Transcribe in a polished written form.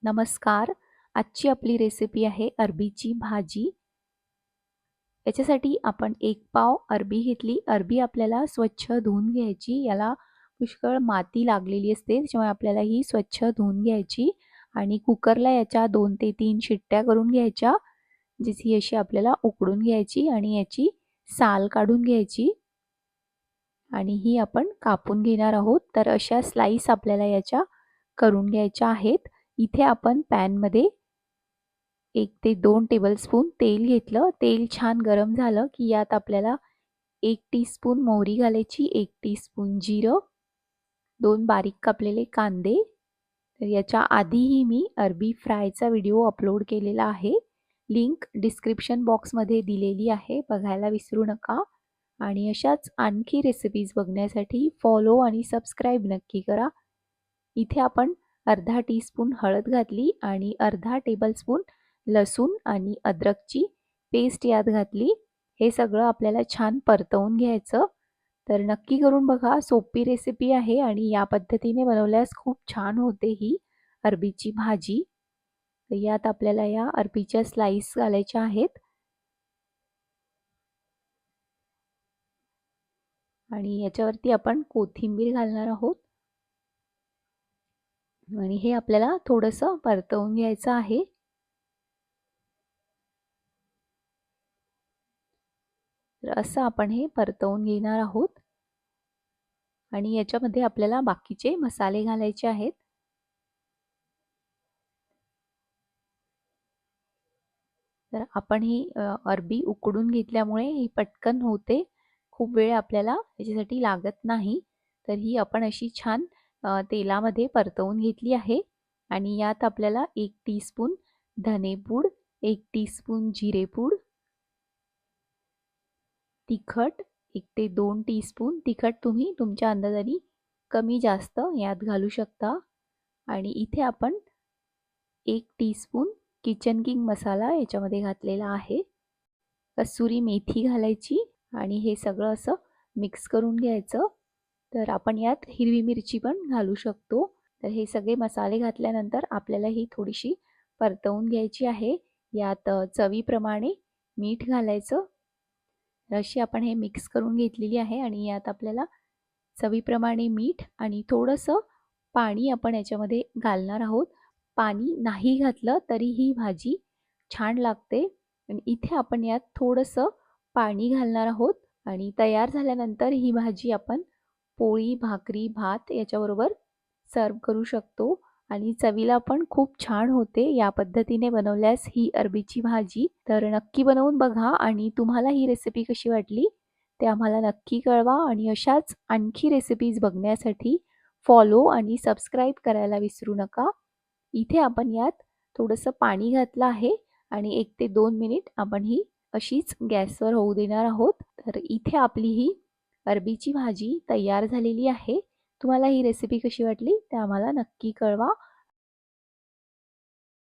नमस्कार. आजची आपली रेसिपी आहे अरबीची भाजी. याच्यासाठी आपण 1 पाव अरबी घेतली. अरबी आपल्याला स्वच्छ धुवून घ्यायची. याला पुष्कळ माती लागलेली असते, त्याच्यामुळे आपल्याला ही स्वच्छ धुवून घ्यायची आणि कुकरला याच्या 2 ते 3 शिट्ट्या करून घ्यायच्या. जी अशी आपल्याला उकडून घ्यायची आणि याची साल काढून घ्यायची आणि ही आपण कापून घेणार आहोत. तर अशा स्लाईस आपल्याला याच्या करून घ्यायच्या आहेत. इथे आपण पॅनमध्ये 1 ते 2 टेबलस्पून तेल घेतलं. तेल छान गरम झालं की यात आपल्याला 1 टीस्पून मोहरी घालायची, 1 टीस्पून जिरं, 2 बारीक कापलेले कांदे. तर याच्या आधीही मी अरबी फ्रायचा व्हिडिओ अपलोड केलेला आहे. लिंक डिस्क्रिप्शन बॉक्समध्ये दिलेली आहे, बघायला विसरू नका. आणि अशाच आणखी रेसिपीज बघण्यासाठी फॉलो आणि सबस्क्राईब नक्की करा. इथे आपण अर्धा टीस्पून हळद घातली आणि अर्धा टेबलस्पून लसूण आणि अद्रकची पेस्ट यात घातली. हे सगळं आपल्याला छान परतवून घ्यायचं. तर नक्की करून बघा, सोपी रेसिपी आहे आणि या पद्धतीने बनवल्यास खूप छान होते ही अरबीची भाजी. तर यात आपल्याला या अरबीच्या स्लाईस घालायच्या आहेत आणि याच्यावरती आपण कोथिंबीर घालणार आहोत आणि हे आपल्याला थोडंसं परतवून घ्यायचं आहे. तर असं आपण हे परतवून घेणार आहोत आणि याच्यामध्ये आपल्याला बाकीचे मसाले घालायचे आहेत. तर आपण ही अरबी उकडून घेतल्यामुळे ही पटकन होते. खूप वेळ आपल्याला याच्यासाठी लागत नाही. तर ही आपण अशी छान तेलामध्ये परतवून घेतली आहे आणि यात आपल्याला 1 टीस्पून धनेपूड, 1 टीस्पून जिरेपूड, तिखट 1 ते 2 टीस्पून. तिखट तुम्ही तुमच्या अंदाजाने कमी जास्त यात घालू शकता आणि इथे आपण 1 टीस्पून किचन किंग मसाला याच्यामध्ये घातलेला आहे. कसुरी मेथी घालायची आणि हे सगळं असं मिक्स करून घ्यायचं. तर आपण यात हिरवी मिरची पण घालू शकतो. तर हे सगळे मसाले घातल्यानंतर आपल्याला ही थोडीशी परतवून घ्यायची आहे. यात चवीप्रमाणे मीठ घालायचं. अशी आपण हे मिक्स करून घेतलेली आहे आणि यात आपल्याला चवीप्रमाणे मीठ आणि थोडंसं पाणी आपण याच्यामध्ये घालणार आहोत. पाणी नाही घातलं तरी ही भाजी छान लागते आणि इथे आपण यात थोडंसं पाणी घालणार आहोत आणि तयार झाल्यानंतर ही भाजी आपण पोळी, भाकरी, भात याच्याबरोबर सर्व करू शकतो आणि चवीला पण खूप छान होते या पद्धतीने बनवल्यास ही अरबीची भाजी. तर नक्की बनवून बघा आणि तुम्हाला ही रेसिपी कशी वाटली ते आम्हाला नक्की कळवा आणि अशाच आणखी रेसिपीज बघण्यासाठी फॉलो आणि सबस्क्राईब करायला विसरू नका. इथे आपण यात थोडंसं पाणी घातलं आहे आणि 1 ते 2 मिनिट आपण ही अशीच गॅसवर होऊ देणार आहोत. तर इथे आपली ही अरबीची भाजी तयार झालेली आहे. तुम्हाला ही रेसिपी कशी वाटली ते आम्हाला नक्की कळवा.